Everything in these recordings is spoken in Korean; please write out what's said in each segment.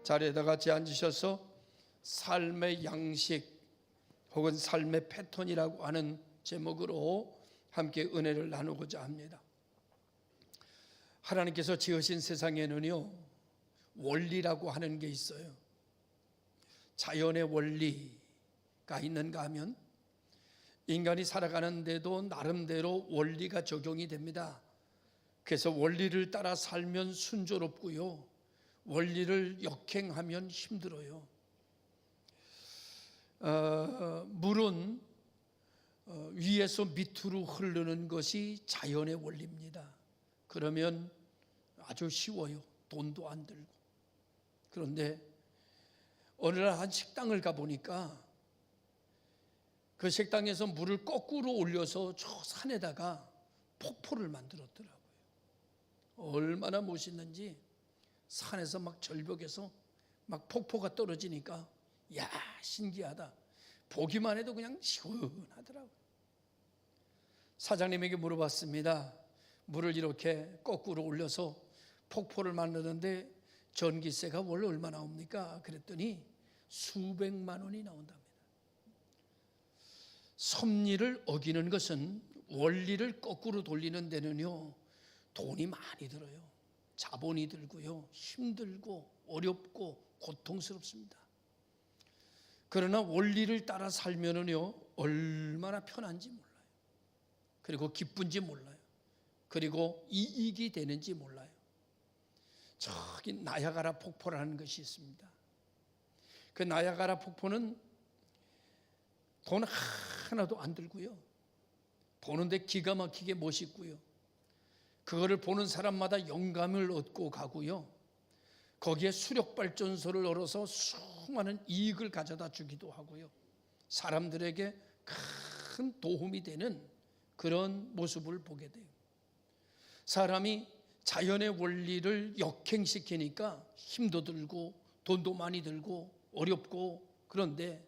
자리에다 같이 앉으셔서 삶의 양식 혹은 삶의 패턴이라고 하는 제목으로 함께 은혜를 나누고자 합니다. 하나님께서 지으신 세상에는요, 원리라고 하는 게 있어요. 자연의 원리가 있는가 하면 인간이 살아가는데도 나름대로 원리가 적용이 됩니다. 그래서 원리를 따라 살면 순조롭고요, 원리를 역행하면 힘들어요. 물은 위에서 밑으로 흐르는 것이 자연의 원리입니다. 그러면 아주 쉬워요. 돈도 안 들고. 그런데 어느 날 한 식당을 가보니까 그 식당에서 물을 거꾸로 올려서 저 산에다가 폭포를 만들었더라고요. 얼마나 멋있는지 산에서 막 절벽에서 막 폭포가 떨어지니까 야, 신기하다. 보기만 해도 그냥 시원하더라고요. 사장님에게 물어봤습니다. 물을 이렇게 거꾸로 올려서 폭포를 만드는데 전기세가 원래 얼마 나옵니까? 그랬더니 수백만 원이 나온답니다. 섭리를 어기는 것은 원리를 거꾸로 돌리는 데는요, 돈이 많이 들어요. 자본이 들고요, 힘들고 어렵고 고통스럽습니다. 그러나 원리를 따라 살면은요, 얼마나 편한지 몰라요. 그리고 기쁜지 몰라요. 그리고 이익이 되는지 몰라요. 저기 나야가라 폭포라는 것이 있습니다. 그 나야가라 폭포는 돈 하나도 안 들고요, 보는데 기가 막히게 멋있고요, 그거를 보는 사람마다 영감을 얻고 가고요, 거기에 수력발전소를 열어서 수많은 이익을 가져다 주기도 하고요, 사람들에게 큰 도움이 되는 그런 모습을 보게 돼요. 사람이 자연의 원리를 역행시키니까 힘도 들고 돈도 많이 들고 어렵고, 그런데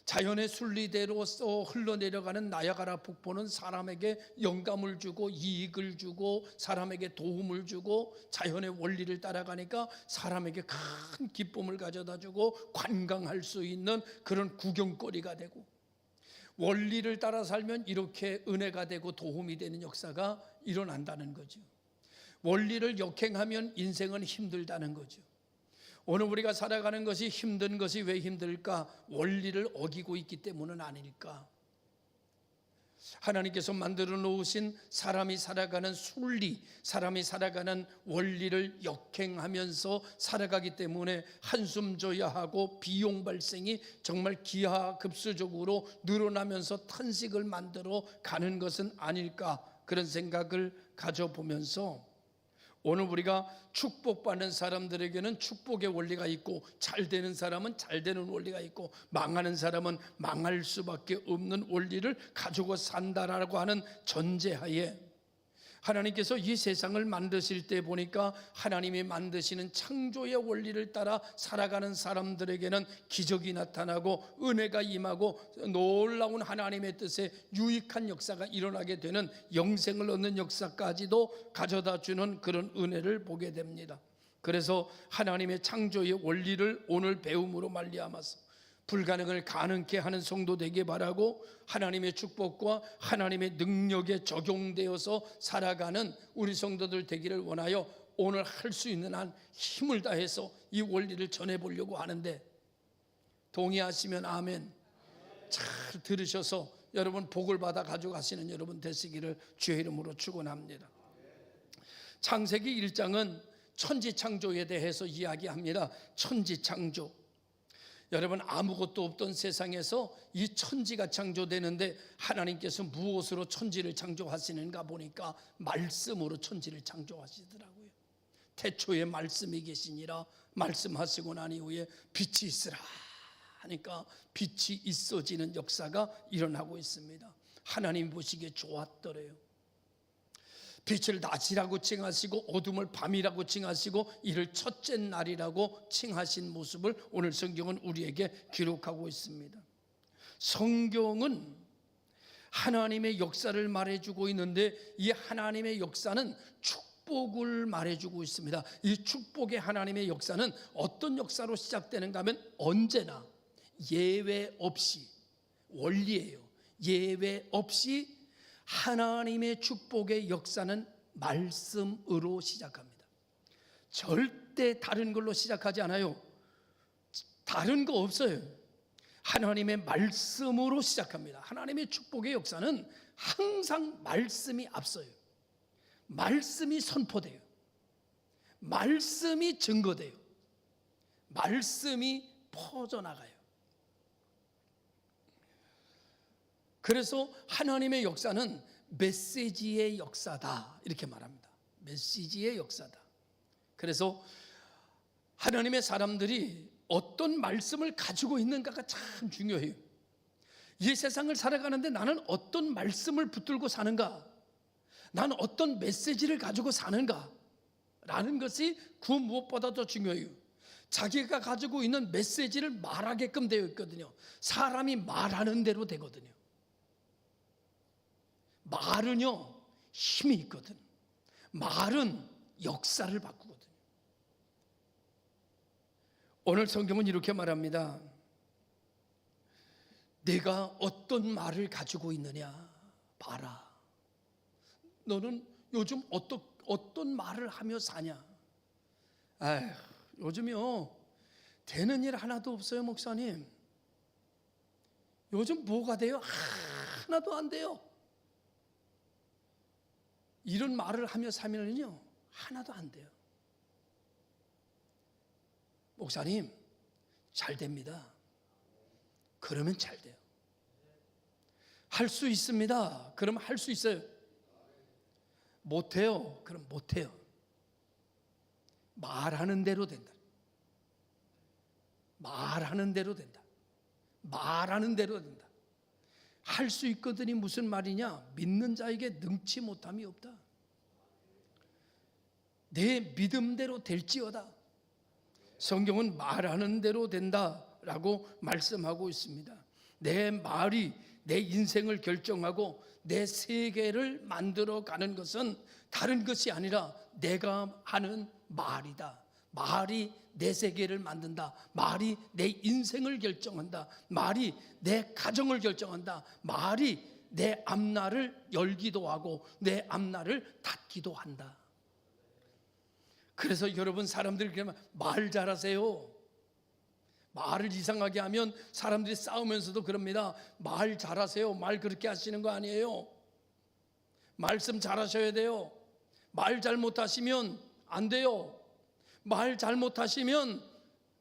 자연의 순리대로서 흘러내려가는 나야가라 폭포는 사람에게 영감을 주고 이익을 주고 사람에게 도움을 주고 자연의 원리를 따라가니까 사람에게 큰 기쁨을 가져다 주고 관광할 수 있는 그런 구경거리가 되고, 원리를 따라 살면 이렇게 은혜가 되고 도움이 되는 역사가 일어난다는 거죠. 원리를 역행하면 인생은 힘들다는 거죠. 오늘 우리가 살아가는 것이 힘든 것이 왜 힘들까? 원리를 어기고 있기 때문은 아닐까? 하나님께서 만들어 놓으신 사람이 살아가는 순리, 사람이 살아가는 원리를 역행하면서 살아가기 때문에 한숨 져야 하고 비용 발생이 정말 기하급수적으로 늘어나면서 탄식을 만들어 가는 것은 아닐까? 그런 생각을 가져보면서 오늘 우리가 축복받는 사람들에게는 축복의 원리가 있고, 잘 되는 사람은 잘 되는 원리가 있고, 망하는 사람은 망할 수밖에 없는 원리를 가지고 산다라고 하는 전제하에 하나님께서 이 세상을 만드실 때 보니까 하나님이 만드시는 창조의 원리를 따라 살아가는 사람들에게는 기적이 나타나고 은혜가 임하고 놀라운 하나님의 뜻에 유익한 역사가 일어나게 되는 영생을 얻는 역사까지도 가져다 주는 그런 은혜를 보게 됩니다. 그래서 하나님의 창조의 원리를 오늘 배움으로 말미암아서 불가능을 가능케 하는 성도 되게 바라고, 하나님의 축복과 하나님의 능력에 적용되어서 살아가는 우리 성도들 되기를 원하여 오늘 할 수 있는 한 힘을 다해서 이 원리를 전해보려고 하는데, 동의하시면 아멘. 잘 들으셔서 여러분 복을 받아 가져가시는 여러분 되시기를 주의 이름으로 축원합니다. 창세기 1장은 천지창조에 대해서 이야기합니다. 천지창조. 여러분, 아무것도 없던 세상에서 이 천지가 창조되는데 하나님께서 무엇으로 천지를 창조하시는가 보니까 말씀으로 천지를 창조하시더라고요. 태초에 말씀이 계시니라 말씀하시고 난 이후에 빛이 있으라 하니까 빛이 있어지는 역사가 일어나고 있습니다. 하나님 보시기에 좋았더래요. 빛을 낮이라고 칭하시고 어둠을 밤이라고 칭하시고 이를 첫째 날이라고 칭하신 모습을 오늘 성경은 우리에게 기록하고 있습니다. 성경은 하나님의 역사를 말해주고 있는데 이 하나님의 역사는 축복을 말해주고 있습니다. 이 축복의 하나님의 역사는 어떤 역사로 시작되는가 하면 언제나 예외 없이, 원리예요. 예외 없이 하나님의 축복의 역사는 말씀으로 시작합니다. 절대 다른 걸로 시작하지 않아요. 다른 거 없어요. 하나님의 말씀으로 시작합니다. 하나님의 축복의 역사는 항상 말씀이 앞서요. 말씀이 선포돼요. 말씀이 증거돼요. 말씀이 퍼져나가요. 그래서 하나님의 역사는 메시지의 역사다 이렇게 말합니다. 메시지의 역사다. 그래서 하나님의 사람들이 어떤 말씀을 가지고 있는가가 참 중요해요. 이 세상을 살아가는데 나는 어떤 말씀을 붙들고 사는가, 나는 어떤 메시지를 가지고 사는가 라는 것이 그 무엇보다도 중요해요. 자기가 가지고 있는 메시지를 말하게끔 되어 있거든요. 사람이 말하는 대로 되거든요. 말은요 힘이 있거든. 말은 역사를 바꾸거든요. 오늘 성경은 이렇게 말합니다. 내가 어떤 말을 가지고 있느냐 봐라. 너는 요즘 어떤 말을 하며 사냐? 아휴, 요즘요 되는 일 하나도 없어요, 목사님. 요즘 뭐가 돼요? 하나도 안 돼요. 이런 말을 하며 살면요 하나도 안 돼요. 목사님 잘 됩니다. 그러면 잘 돼요. 할 수 있습니다. 그러면 할 수 있어요. 못해요. 그럼 못해요. 말하는 대로 된다. 말하는 대로 된다. 말하는 대로 된다. 할 수 있거든이 무슨 말이냐? 믿는 자에게 능치 못함이 없다. 내 믿음대로 될지어다. 성경은 말하는 대로 된다라고 말씀하고 있습니다. 내 말이 내 인생을 결정하고 내 세계를 만들어가는 것은 다른 것이 아니라 내가 하는 말이다. 말이 내 세계를 만든다. 말이 내 인생을 결정한다. 말이 내 가정을 결정한다. 말이 내 앞날을 열기도 하고 내 앞날을 닫기도 한다. 그래서 여러분 사람들이 그러면 말 잘하세요. 말을 이상하게 하면 사람들이 싸우면서도 그럽니다. 말 잘하세요. 말 그렇게 하시는 거 아니에요. 말씀 잘하셔야 돼요. 말 잘못하시면 안 돼요. 말 잘못하시면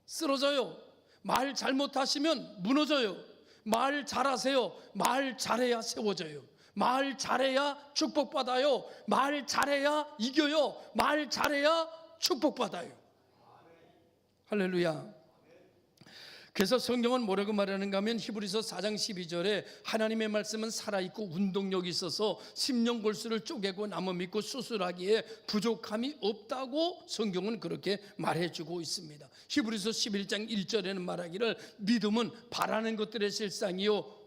쓰러져요. 말 잘못하시면 무너져요. 말 잘하세요. 말 잘해야 세워져요. 말 잘해야 축복받아요. 말 잘해야 이겨요. 말 잘해야 축복받아요. 할렐루야. 그래서 성경은 뭐라고 말하는가 하면 히브리서 4장 12절에 하나님의 말씀은 살아있고 운동력이 있어서 심령골수를 쪼개고 나무 믿고 수술하기에 부족함이 없다고 성경은 그렇게 말해주고 있습니다. 히브리서 11장 1절에는 말하기를 믿음은 바라는 것들의 실상이요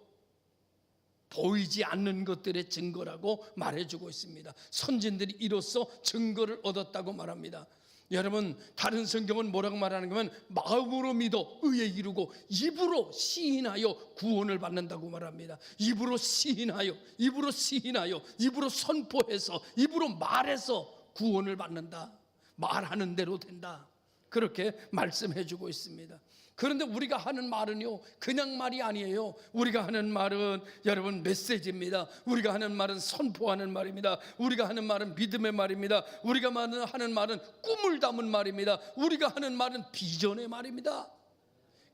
보이지 않는 것들의 증거라고 말해주고 있습니다. 선진들이 이로써 증거를 얻었다고 말합니다. 여러분 다른 성경은 뭐라고 말하는 거면 마음으로 믿어 의에 이르고 입으로 시인하여 구원을 받는다고 말합니다. 입으로 시인하여 입으로 선포해서 입으로 말해서 구원을 받는다. 말하는 대로 된다. 그렇게 말씀해 주고 있습니다. 그런데 우리가 하는 말은요 그냥 말이 아니에요. 우리가 하는 말은 여러분 메시지입니다. 우리가 하는 말은 선포하는 말입니다. 우리가 하는 말은 믿음의 말입니다. 우리가 하는 말은 꿈을 담은 말입니다. 우리가 하는 말은 비전의 말입니다.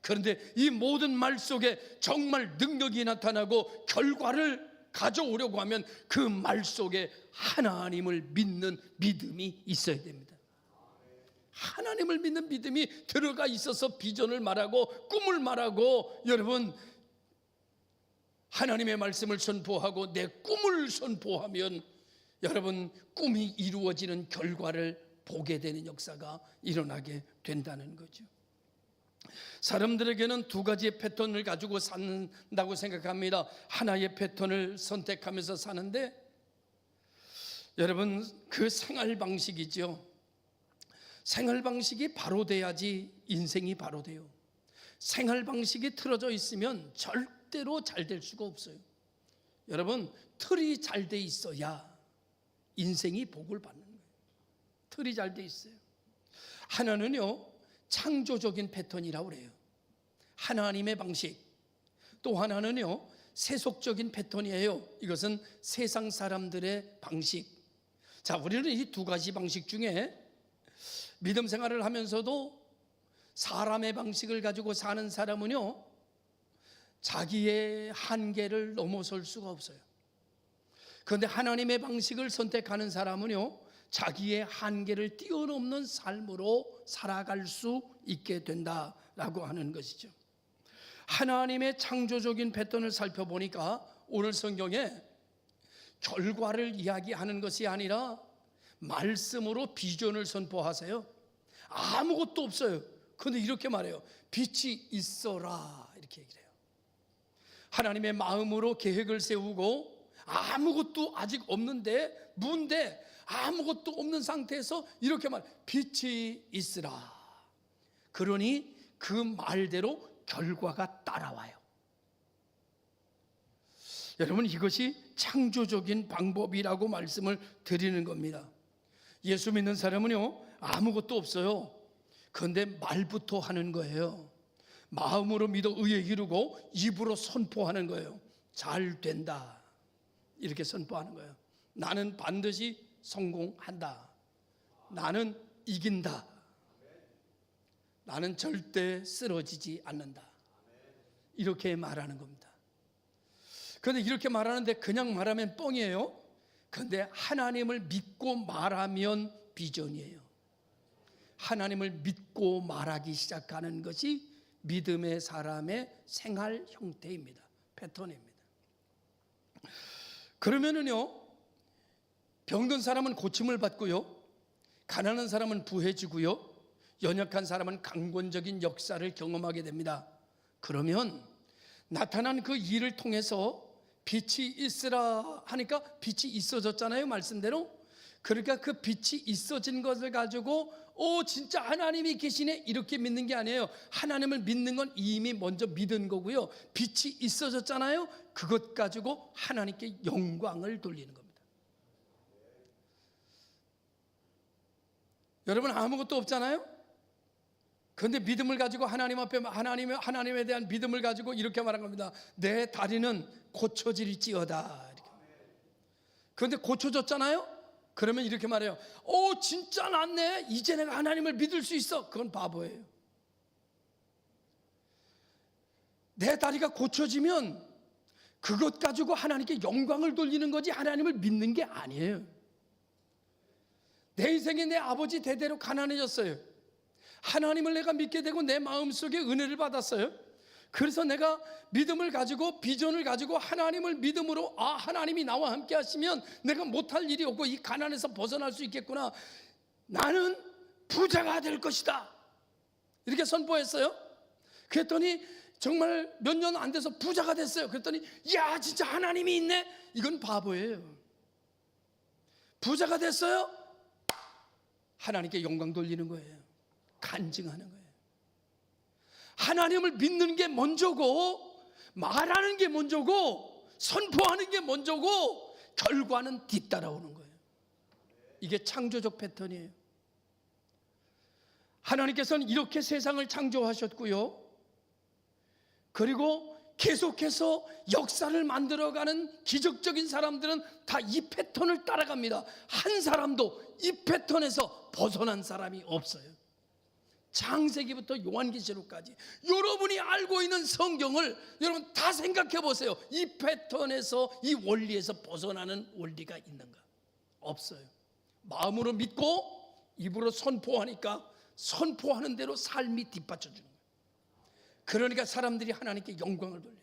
그런데 이 모든 말 속에 정말 능력이 나타나고 결과를 가져오려고 하면 그 말 속에 하나님을 믿는 믿음이 있어야 됩니다. 하나님을 믿는 믿음이 들어가 있어서 비전을 말하고 꿈을 말하고 여러분 하나님의 말씀을 선포하고 내 꿈을 선포하면 여러분 꿈이 이루어지는 결과를 보게 되는 역사가 일어나게 된다는 거죠. 사람들에게는 두 가지의 패턴을 가지고 산다고 생각합니다. 하나의 패턴을 선택하면서 사는데 여러분, 그 생활 방식이죠. 생활 방식이 바로 돼야지 인생이 바로 돼요. 생활 방식이 틀어져 있으면 절대로 잘 될 수가 없어요. 여러분, 틀이 잘 돼 있어야 인생이 복을 받는 거예요. 틀이 잘 돼 있어요. 하나는요, 창조적인 패턴이라고 그래요. 하나님의 방식. 또 하나는요, 세속적인 패턴이에요. 이것은 세상 사람들의 방식. 자, 우리는 이 두 가지 방식 중에 믿음 생활을 하면서도 사람의 방식을 가지고 사는 사람은요, 자기의 한계를 넘어설 수가 없어요. 그런데 하나님의 방식을 선택하는 사람은요, 자기의 한계를 뛰어넘는 삶으로 살아갈 수 있게 된다라고 하는 것이죠. 하나님의 창조적인 패턴을 살펴보니까 오늘 성경에 결과를 이야기하는 것이 아니라 말씀으로 비전을 선포하세요. 아무것도 없어요. 그런데 이렇게 말해요. 빛이 있어라, 이렇게 얘기를 해요. 하나님의 마음으로 계획을 세우고 아무것도 아직 없는데, 무인데 아무것도 없는 상태에서 이렇게 말, 빛이 있으라. 그러니 그 말대로 결과가 따라와요. 여러분, 이것이 창조적인 방법이라고 말씀을 드리는 겁니다. 예수 믿는 사람은요, 아무것도 없어요. 그런데 말부터 하는 거예요. 마음으로 믿어 의에 이르고 입으로 선포하는 거예요. 잘 된다, 이렇게 선포하는 거예요. 나는 반드시 성공한다. 나는 이긴다. 나는 절대 쓰러지지 않는다. 이렇게 말하는 겁니다. 그런데 이렇게 말하는데 그냥 말하면 뻥이에요. 그런데 하나님을 믿고 말하면 비전이에요. 하나님을 믿고 말하기 시작하는 것이 믿음의 사람의 생활 형태입니다. 패턴입니다. 그러면은요, 병든 사람은 고침을 받고요, 가난한 사람은 부해지고요, 연약한 사람은 강권적인 역사를 경험하게 됩니다. 그러면 나타난 그 일을 통해서 빛이 있으라 하니까 빛이 있어졌잖아요, 말씀대로. 그러니까 그 빛이 있어진 것을 가지고 진짜 하나님이 계시네, 이렇게 믿는 게 아니에요. 하나님을 믿는 건 이미 먼저 믿은 거고요. 빛이 있어졌잖아요. 그것 가지고 하나님께 영광을 돌리는 겁니다. 여러분, 아무것도 없잖아요. 그런데 믿음을 가지고 하나님 앞에 하나님에 대한 믿음을 가지고 이렇게 말한 겁니다. 내 다리는 고쳐질지어다. 그런데 고쳐졌잖아요. 그러면 이렇게 말해요. 진짜 낫네. 이제 내가 하나님을 믿을 수 있어. 그건 바보예요. 내 다리가 고쳐지면 그것 가지고 하나님께 영광을 돌리는 거지 하나님을 믿는 게 아니에요. 내 인생에 내 아버지 대대로 가난해졌어요. 하나님을 내가 믿게 되고 내 마음속에 은혜를 받았어요. 그래서 내가 믿음을 가지고 비전을 가지고 하나님을 믿음으로 하나님이 나와 함께 하시면 내가 못할 일이 없고 이 가난에서 벗어날 수 있겠구나. 나는 부자가 될 것이다, 이렇게 선포했어요. 그랬더니 정말 몇 년 안 돼서 부자가 됐어요. 그랬더니 야, 진짜 하나님이 있네. 이건 바보예요. 부자가 됐어요. 하나님께 영광 돌리는 거예요. 간증하는 거예요. 하나님을 믿는 게 먼저고, 말하는 게 먼저고, 선포하는 게 먼저고, 결과는 뒤따라오는 거예요. 이게 창조적 패턴이에요. 하나님께서는 이렇게 세상을 창조하셨고요, 그리고 계속해서 역사를 만들어가는 기적적인 사람들은 다 이 패턴을 따라갑니다. 한 사람도 이 패턴에서 벗어난 사람이 없어요. 창세기부터 요한계시록까지 여러분이 알고 있는 성경을 여러분 다 생각해 보세요. 이 패턴에서, 이 원리에서 벗어나는 원리가 있는가? 없어요. 마음으로 믿고 입으로 선포하니까 선포하는 대로 삶이 뒷받쳐주는 거예요. 그러니까 사람들이 하나님께 영광을 돌려.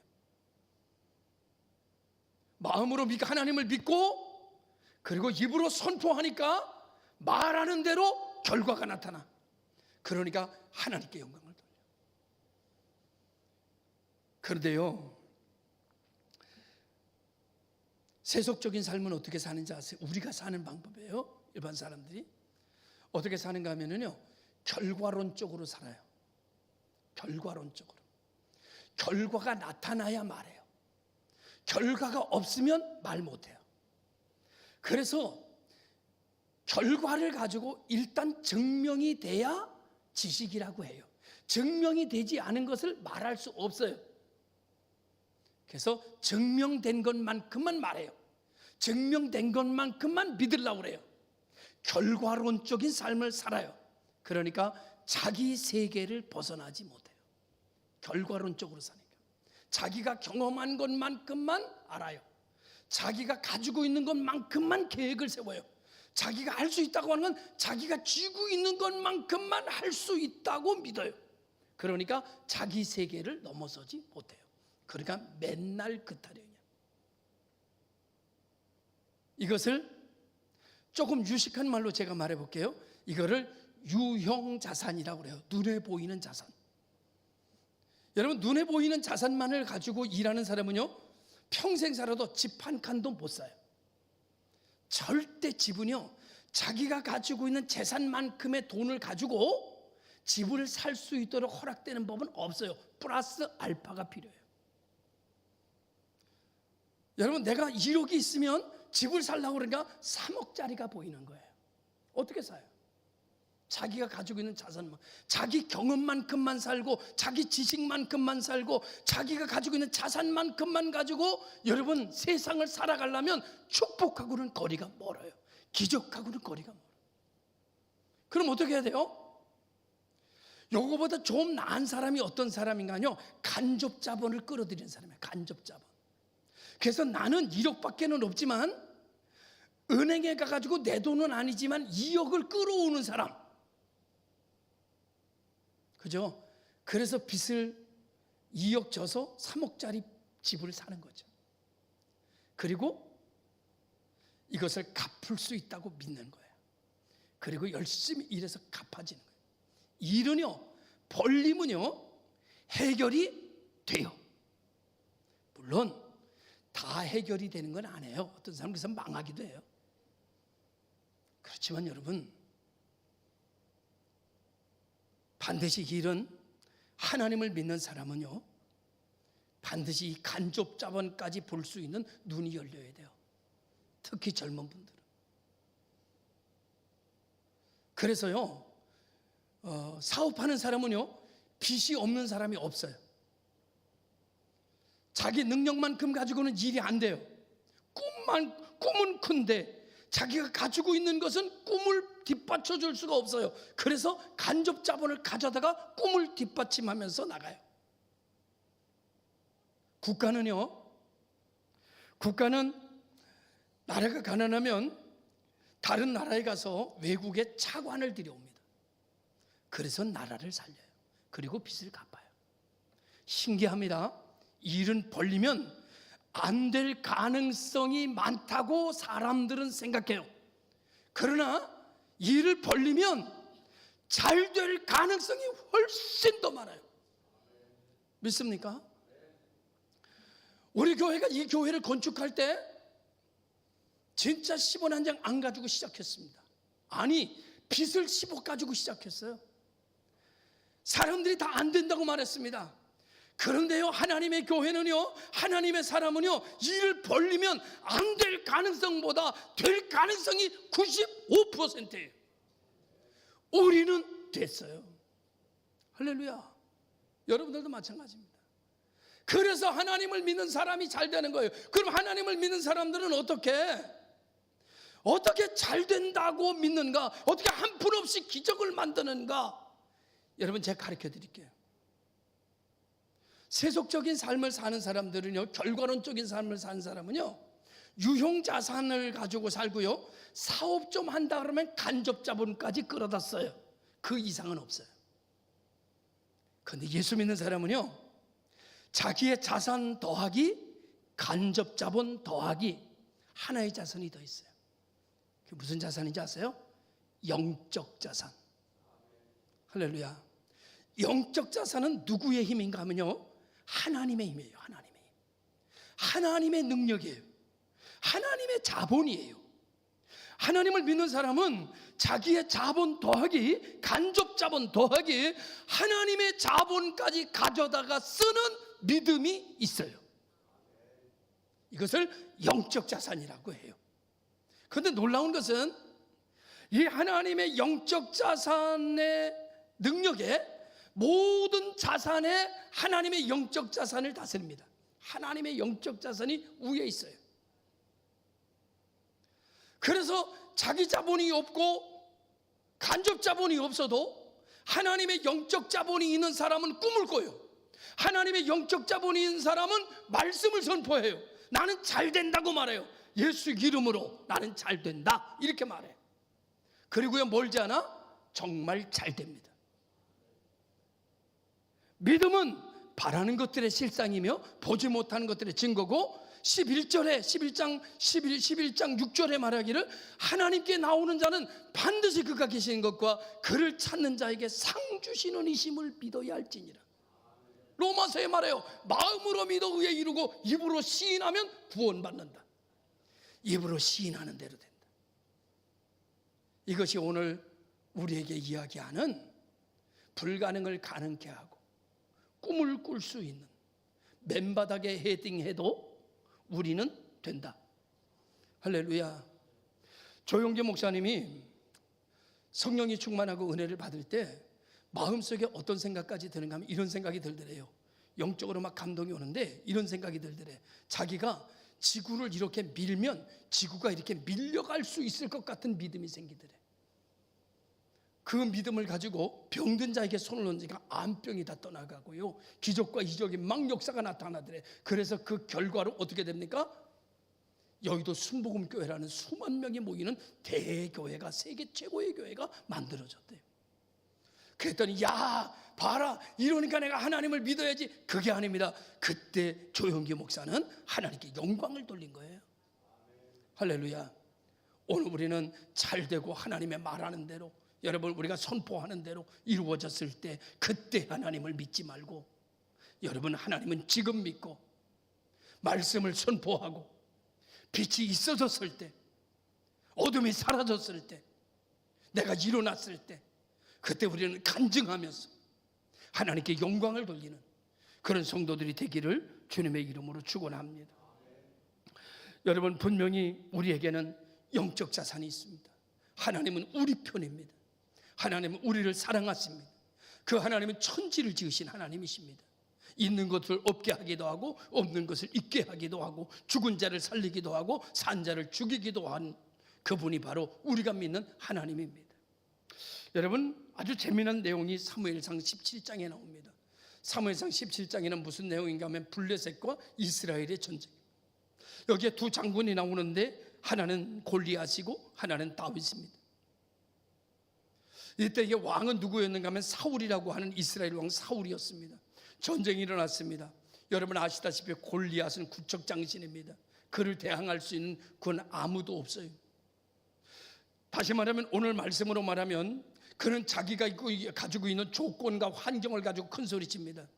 마음으로 하나님을 믿고 그리고 입으로 선포하니까 말하는 대로 결과가 나타나. 그러니까 하나님께 영광을 돌려. 그런데요, 세속적인 삶은 어떻게 사는지 아세요? 우리가 사는 방법이에요. 일반 사람들이 어떻게 사는가 하면은요, 결과론적으로 살아요. 결과론적으로. 결과가 나타나야 말해요. 결과가 없으면 말 못해요. 그래서 결과를 가지고 일단 증명이 돼야 지식이라고 해요. 증명이 되지 않은 것을 말할 수 없어요. 그래서 증명된 것만큼만 말해요. 증명된 것만큼만 믿으려고 그래요. 결과론적인 삶을 살아요. 그러니까 자기 세계를 벗어나지 못해요. 결과론적으로 사니까. 자기가 경험한 것만큼만 알아요. 자기가 가지고 있는 것만큼만 계획을 세워요. 자기가 할 수 있다고 하는 건 자기가 쥐고 있는 것만큼만 할 수 있다고 믿어요. 그러니까 자기 세계를 넘어서지 못해요. 그러니까 맨날 그 타령이야. 이것을 조금 유식한 말로 제가 말해볼게요. 이거를 유형자산이라고 그래요. 눈에 보이는 자산. 여러분, 눈에 보이는 자산만을 가지고 일하는 사람은요, 평생 살아도 집 한 칸도 못 사요. 절대 집은요, 자기가 가지고 있는 재산만큼의 돈을 가지고 집을 살 수 있도록 허락되는 법은 없어요. 플러스 알파가 필요해요. 여러분, 내가 1억이 있으면 집을 살려고 그러니까 3억짜리가 보이는 거예요. 어떻게 사요? 자기가 가지고 있는 자산만, 자기 경험만큼만 살고, 자기 지식만큼만 살고, 자기가 가지고 있는 자산만큼만 가지고 여러분 세상을 살아가려면 축복하고는 거리가 멀어요. 기적하고는 거리가 멀어요. 그럼 어떻게 해야 돼요? 요거보다 좀 나은 사람이 어떤 사람인가요? 간접자본을 끌어들이는 사람이에요. 간접자본. 그래서 나는 1억밖에는 없지만 은행에 가가지고 내 돈은 아니지만 2억을 끌어오는 사람. 그죠? 그래서 빚을 2억 져서 3억짜리 집을 사는 거죠. 그리고 이것을 갚을 수 있다고 믿는 거예요. 그리고 열심히 일해서 갚아지는 거예요. 일은요, 벌림은요, 해결이 돼요. 물론 다 해결이 되는 건 아니에요. 어떤 사람은 그래서 망하기도 해요. 그렇지만 여러분, 반드시 일은 하나님을 믿는 사람은요, 반드시 이 간접자본까지 볼 수 있는 눈이 열려야 돼요. 특히 젊은 분들은. 그래서요, 사업하는 사람은요, 빚이 없는 사람이 없어요. 자기 능력만큼 가지고는 일이 안 돼요. 꿈은 큰데 자기가 가지고 있는 것은 꿈을 뒷받쳐 줄 수가 없어요. 그래서 간접 자본을 가져다가 꿈을 뒷받침하면서 나가요. 국가는 나라가 가난하면 다른 나라에 가서 외국에 차관을 들여옵니다. 그래서 나라를 살려요. 그리고 빚을 갚아요. 신기합니다. 일은 벌리면 안 될 가능성이 많다고 사람들은 생각해요. 그러나 일을 벌리면 잘 될 가능성이 훨씬 더 많아요. 믿습니까? 우리 교회가 이 교회를 건축할 때 진짜 10원 한 장 안 가지고 시작했습니다. 아니, 빚을 10억 가지고 시작했어요. 사람들이 다 안 된다고 말했습니다. 그런데요, 하나님의 교회는요, 하나님의 사람은요, 일을 벌리면 안 될 가능성보다 될 가능성이 95%예요. 우리는 됐어요. 할렐루야. 여러분들도 마찬가지입니다. 그래서 하나님을 믿는 사람이 잘 되는 거예요. 그럼 하나님을 믿는 사람들은 어떻게 잘 된다고 믿는가? 어떻게 한 푼 없이 기적을 만드는가? 여러분, 제가 가르쳐 드릴게요. 세속적인 삶을 사는 사람들은요, 결과론적인 삶을 사는 사람은요, 유형자산을 가지고 살고요, 사업 좀 한다 그러면 간접자본까지 끌어다 써요. 그 이상은 없어요. 그런데 예수 믿는 사람은요, 자기의 자산 더하기 간접자본 더하기 하나의 자산이 더 있어요. 그게 무슨 자산인지 아세요? 영적 자산. 할렐루야. 영적 자산은 누구의 힘인가 하면요, 하나님의 힘이에요. 하나님의 능력이에요. 하나님의 자본이에요. 하나님을 믿는 사람은 자기의 자본 더하기, 간접 자본 더하기, 하나님의 자본까지 가져다가 쓰는 믿음이 있어요. 이것을 영적 자산이라고 해요. 그런데 놀라운 것은 이 하나님의 영적 자산의 능력에 모든 자산에 하나님의 영적 자산을 다스립니다. 하나님의 영적 자산이 위에 있어요. 그래서 자기 자본이 없고 간접 자본이 없어도 하나님의 영적 자본이 있는 사람은 꿈을 꿔요. 하나님의 영적 자본이 있는 사람은 말씀을 선포해요. 나는 잘 된다고 말해요. 예수 이름으로 나는 잘 된다 이렇게 말해요. 그리고요, 멀지 않아 정말 잘 됩니다. 믿음은 바라는 것들의 실상이며 보지 못하는 것들의 증거고, 11장 6절에 말하기를 하나님께 나오는 자는 반드시 그가 계시는 것과 그를 찾는 자에게 상 주시는 이심을 믿어야 할지니라. 로마서에 말해요. 마음으로 믿어 의에 이르고 입으로 시인하면 구원받는다. 입으로 시인하는 대로 된다. 이것이 오늘 우리에게 이야기하는 불가능을 가능케 하고 꿈을 꿀 수 있는, 맨바닥에 헤딩해도 우리는 된다. 할렐루야. 조용기 목사님이 성령이 충만하고 은혜를 받을 때 마음속에 어떤 생각까지 드는가 하면 이런 생각이 들더래요. 영적으로 막 감동이 오는데 이런 생각이 들더래. 자기가 지구를 이렇게 밀면 지구가 이렇게 밀려갈 수 있을 것 같은 믿음이 생기더래. 그 믿음을 가지고 병든 자에게 손을 얹으니까 암병이 다 떠나가고요, 기적과 이적이 막 역사가 나타나더래. 그래서 그 결과로 어떻게 됩니까? 여의도 순복음교회라는 수만 명이 모이는 대교회가, 세계 최고의 교회가 만들어졌대요. 그랬더니 야 봐라, 이러니까 내가 하나님을 믿어야지. 그게 아닙니다. 그때 조용기 목사는 하나님께 영광을 돌린 거예요. 할렐루야. 오늘 우리는 잘되고 하나님의 말하는 대로, 여러분 우리가 선포하는 대로 이루어졌을 때 그때 하나님을 믿지 말고, 여러분 하나님은 지금 믿고 말씀을 선포하고 빛이 있어졌을 때, 어둠이 사라졌을 때, 내가 일어났을 때, 그때 우리는 간증하면서 하나님께 영광을 돌리는 그런 성도들이 되기를 주님의 이름으로 축원합니다. 여러분, 분명히 우리에게는 영적 자산이 있습니다. 하나님은 우리 편입니다. 하나님은 우리를 사랑하십니다. 그 하나님은 천지를 지으신 하나님이십니다. 있는 것을 없게 하기도 하고 없는 것을 있게 하기도 하고 죽은 자를 살리기도 하고 산 자를 죽이기도 한 그분이 바로 우리가 믿는 하나님입니다. 여러분, 아주 재미난 내용이 사무엘상 17장에 나옵니다. 사무엘상 17장에는 무슨 내용인가 하면 블레셋과 이스라엘의 전쟁. 여기에 두 장군이 나오는데 하나는 골리앗이고 하나는 다윗입니다. 이때 이게 왕은 누구였는가 하면 사울이라고 하는 이스라엘 왕 사울이었습니다. 전쟁이 일어났습니다. 여러분 아시다시피 골리앗은 구척장신입니다. 그를 대항할 수 있는 그건 아무도 없어요. 다시 말하면, 오늘 말씀으로 말하면 그는 자기가 가지고 있는 조건과 환경을 가지고 큰 소리칩니다.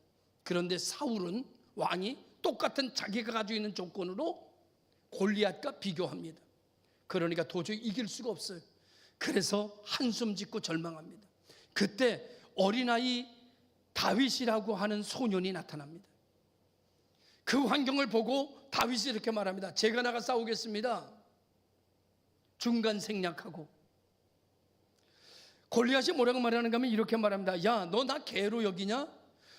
그런데 사울은, 왕이 똑같은 자기가 가지고 있는 조건으로 골리앗과 비교합니다. 그러니까 도저히 이길 수가 없어요. 그래서 한숨 짓고 절망합니다. 그때 어린아이 다윗이라고 하는 소년이 나타납니다. 그 환경을 보고 다윗이 이렇게 말합니다. 제가 나가 싸우겠습니다. 중간 생략하고. 골리앗이 뭐라고 말하는가 하면 이렇게 말합니다. 야, 너 나 개로 여기냐?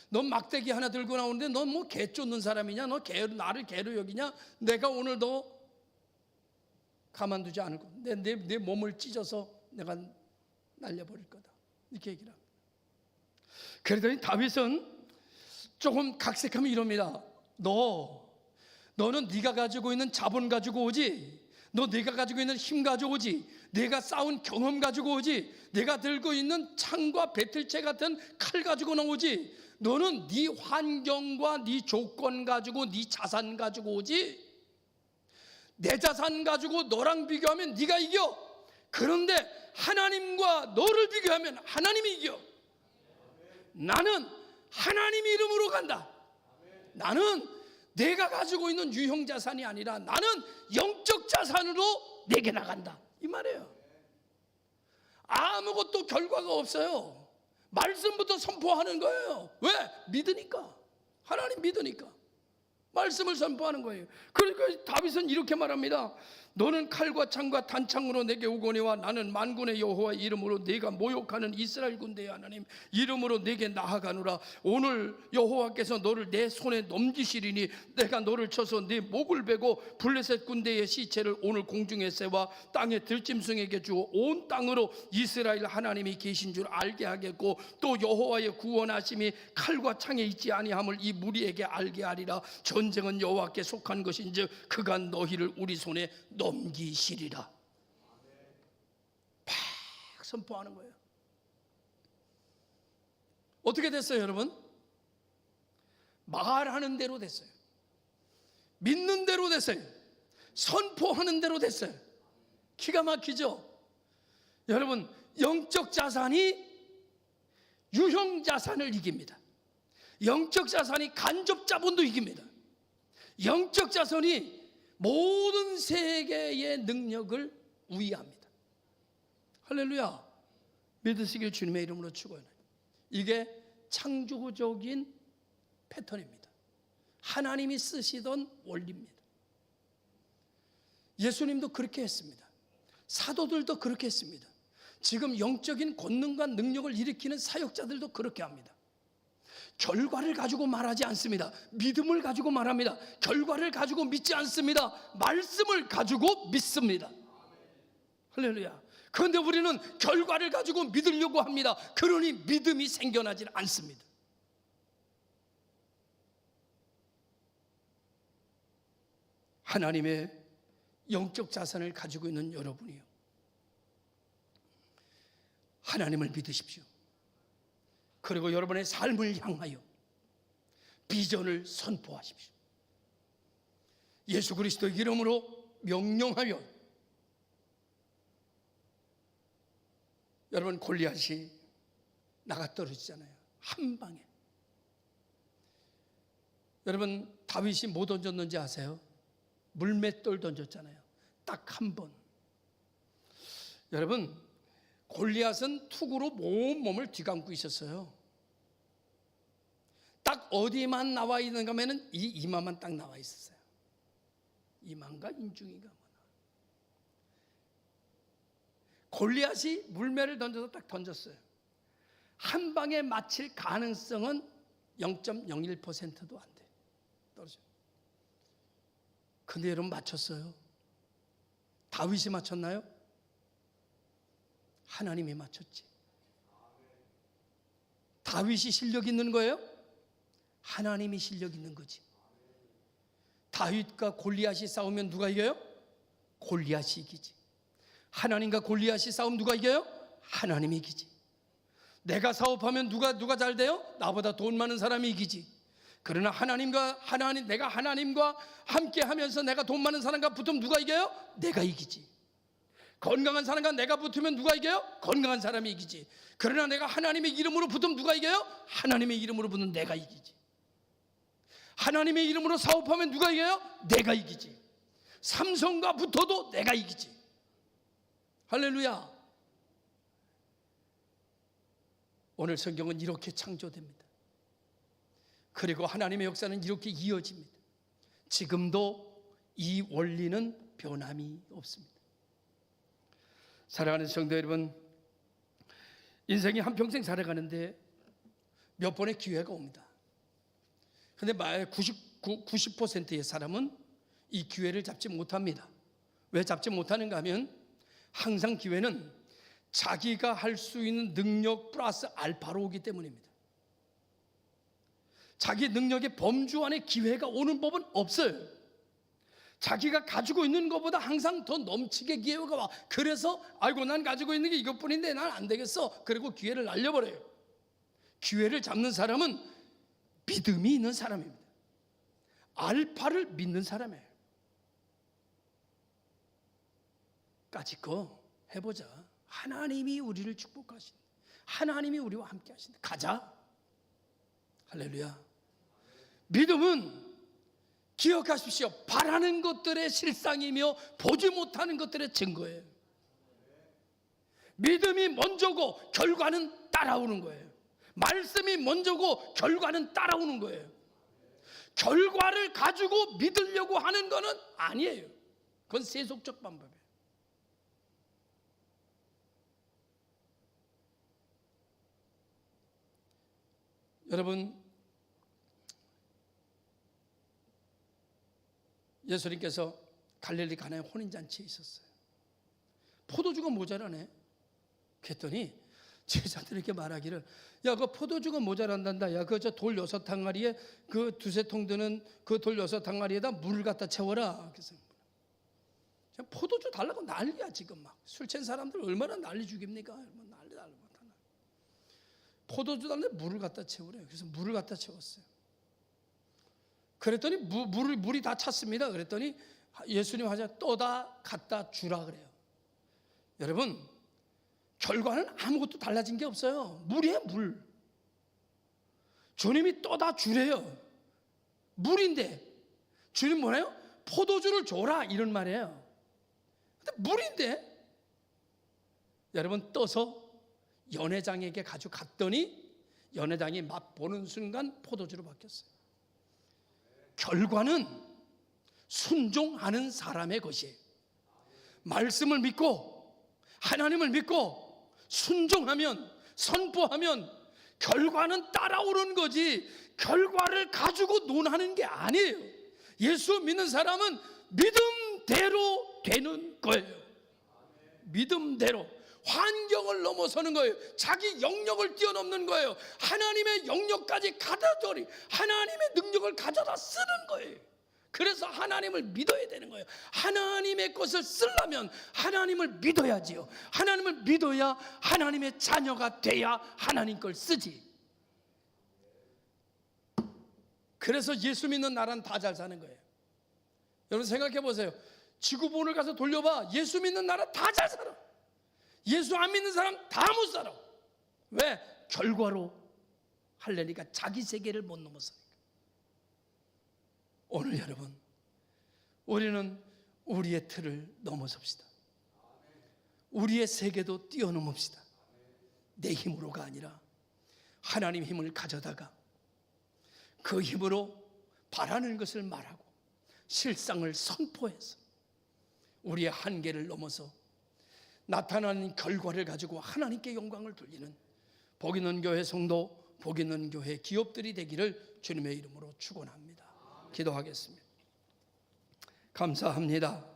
너 막대기 하나 들고 나오는데 너 뭐 개 쫓는 사람이냐? 너 나를 개로 여기냐? 내가 오늘 너 가만두지 않을 거야. 내 몸을 찢어서 내가 날려버릴 거다. 이렇게 얘기를 합니다. 그러더니 다윗은 조금 각색하면 이럽니다. 너는 네가 가지고 있는 자본 가지고 오지. 네가 가지고 있는 힘 가지고 오지. 내가 싸운 경험 가지고 오지. 내가 들고 있는 창과 배틀채 같은 칼 가지고 나오지. 너는 네 환경과 네 조건 가지고 네 자산 가지고 오지. 내 자산 가지고 너랑 비교하면 네가 이겨. 그런데 하나님과 너를 비교하면 하나님이 이겨. 나는 하나님 이름으로 간다. 나는 내가 가지고 있는 유형 자산이 아니라 나는 영적 자산으로 내게 나간다, 이 말이에요. 아무것도 결과가 없어요. 말씀부터 선포하는 거예요. 왜? 믿으니까. 하나님 믿으니까 말씀을 선포하는 거예요. 그러니까 다윗은 이렇게 말합니다. 너는 칼과 창과 단창으로 내게 오거니와 나는 만군의 여호와의 이름으로 내가 모욕하는 이스라엘 군대의 하나님 이름으로 내게 나아가노라. 오늘 여호와께서 너를 내 손에 넘기시리니 내가 너를 쳐서 네 목을 베고 블레셋 군대의 시체를 오늘 공중에 세워 땅의 들짐승에게 주어 온 땅으로 이스라엘 하나님이 계신 줄 알게 하겠고 또 여호와의 구원하심이 칼과 창에 있지 아니함을 이 무리에게 알게 하리라. 전쟁은 여호와께 속한 것인즉 그가 너희를 우리 손에 넘기시리라. 팍 선포하는 거예요. 어떻게 됐어요, 여러분? 말하는 대로 됐어요. 믿는 대로 됐어요. 선포하는 대로 됐어요. 기가 막히죠? 여러분, 영적 자산이 유형 자산을 이깁니다. 영적 자산이 간접 자본도 이깁니다. 영적 자산이 모든 세계의 능력을 우위합니다. 할렐루야. 믿으시길 주님의 이름으로 축원해요. 이게 창조적인 패턴입니다. 하나님이 쓰시던 원리입니다. 예수님도 그렇게 했습니다. 사도들도 그렇게 했습니다. 지금 영적인 권능과 능력을 일으키는 사역자들도 그렇게 합니다. 결과를 가지고 말하지 않습니다. 믿음을 가지고 말합니다. 결과를 가지고 믿지 않습니다. 말씀을 가지고 믿습니다. 할렐루야. 그런데 우리는 결과를 가지고 믿으려고 합니다. 그러니 믿음이 생겨나질 않습니다. 하나님의 영적 자산을 가지고 있는 여러분이요, 하나님을 믿으십시오. 그리고 여러분의 삶을 향하여 비전을 선포하십시오. 예수 그리스도의 이름으로 명령하며, 여러분 골리앗이 나가 떨어지잖아요. 한 방에. 여러분 다윗이 뭐 던졌는지 아세요? 물맷돌 던졌잖아요. 딱 한 번. 여러분 골리앗은 투구로 몸을 뒤감고 있었어요. 딱 어디만 나와 있는가 하면은 이 이마만 딱 나와 있었어요. 이마인가 인중인가 뭐. 골리앗이 물매를 던져서 딱 던졌어요. 한 방에 맞힐 가능성은 0.01%도 안 돼. 떨어져요. 근데 여러분 맞췄어요. 다윗이 맞췄나요? 하나님이 맞췄지. 다윗이 실력 있는 거예요? 하나님이 실력 있는 거지. 다윗과 골리앗이 싸우면 누가 이겨요? 골리앗이 이기지. 하나님과 골리앗이 싸우면 누가 이겨요? 하나님이 이기지. 내가 사업하면 누가 잘 돼요? 나보다 돈 많은 사람이 이기지. 그러나 내가 하나님과 함께 하면서 내가 돈 많은 사람과 붙으면 누가 이겨요? 내가 이기지. 건강한 사람과 내가 붙으면 누가 이겨요? 건강한 사람이 이기지. 그러나 내가 하나님의 이름으로 붙으면 누가 이겨요? 하나님의 이름으로 붙으면 내가 이기지. 하나님의 이름으로 사업하면 누가 이겨요? 내가 이기지. 삼성과 붙어도 내가 이기지. 할렐루야. 오늘 성경은 이렇게 창조됩니다. 그리고 하나님의 역사는 이렇게 이어집니다. 지금도 이 원리는 변함이 없습니다. 사랑하는 성도 여러분, 인생이 한평생 살아가는데 몇 번의 기회가 옵니다. 그런데 90%의 사람은 이 기회를 잡지 못합니다. 왜 잡지 못하는가 하면 항상 기회는 자기가 할 수 있는 능력 플러스 알파로 오기 때문입니다. 자기 능력의 범주 안에 기회가 오는 법은 없어요. 자기가 가지고 있는 것보다 항상 더 넘치게 기회가 와. 그래서 아이고 난 가지고 있는 게 이것뿐인데 난 안 되겠어. 그리고 기회를 날려버려요. 기회를 잡는 사람은 믿음이 있는 사람입니다. 알파를 믿는 사람이에요. 까짓 거 해보자. 하나님이 우리를 축복하신다. 하나님이 우리와 함께 하신다. 가자. 할렐루야. 믿음은 기억하십시오. 바라는 것들의 실상이며 보지 못하는 것들의 증거예요. 믿음이 먼저고 결과는 따라오는 거예요. 말씀이 먼저고 결과는 따라오는 거예요. 결과를 가지고 믿으려고 하는 거는 아니에요. 그건 세속적 방법이에요. 여러분, 예수님께서 갈릴리 가나에 혼인잔치에 있었어요. 포도주가 모자라네. 그랬더니 제자들에게 말하기를, 야, 그 포도주가 모자란단다. 야, 그 저 돌 6항아리에 그 2-3통 드는 그 돌 6항아리에다 물을 갖다 채워라. 그래서 포도주 달라고 난리야. 지금 막 술 취한 사람들 얼마나 난리 죽입니까? 난리 못하나. 포도주 달라고 물을 갖다 채우래요. 그래서 물을 갖다 채웠어요. 그랬더니 물이 다 찼습니다. 그랬더니 예수님 하자 또다 갖다 주라 그래요. 여러분, 결과는 아무것도 달라진 게 없어요. 물이에요, 물. 주님이 또다 주래요. 물인데 주님 뭐래요? 포도주를 줘라 이런 말이에요. 근데 물인데, 여러분, 떠서 연회장에게 가져갔더니 연회장이 맛보는 순간 포도주로 바뀌었어요. 결과는 순종하는 사람의 것이에요. 말씀을 믿고 하나님을 믿고 순종하면, 선포하면 결과는 따라오는 거지, 결과를 가지고 논하는 게 아니에요. 예수 믿는 사람은 믿음대로 되는 거예요. 믿음대로. 환경을 넘어서는 거예요. 자기 영역을 뛰어넘는 거예요. 하나님의 영역까지 가져다니 하나님의 능력을 가져다 쓰는 거예요. 그래서 하나님을 믿어야 되는 거예요. 하나님의 것을 쓰려면 하나님을 믿어야지요. 하나님을 믿어야 하나님의 자녀가 돼야 하나님 걸 쓰지. 그래서 예수 믿는 나라는 다 잘 사는 거예요. 여러분 생각해 보세요. 지구본을 가서 돌려봐. 예수 믿는 나라 다 잘 살아. 예수 안 믿는 사람 다 못 살아. 왜? 결과로 하려니까, 자기 세계를 못 넘어서니까. 오늘 여러분, 우리는 우리의 틀을 넘어섭시다. 우리의 세계도 뛰어넘읍시다. 내 힘으로가 아니라 하나님 힘을 가져다가 그 힘으로 바라는 것을 말하고 실상을 선포해서 우리의 한계를 넘어서 나타나는 결과를 가지고 하나님께 영광을 돌리는 복 있는 교회 성도, 복 있는 교회 기업들이 되기를 주님의 이름으로 축원합니다. 기도하겠습니다. 감사합니다.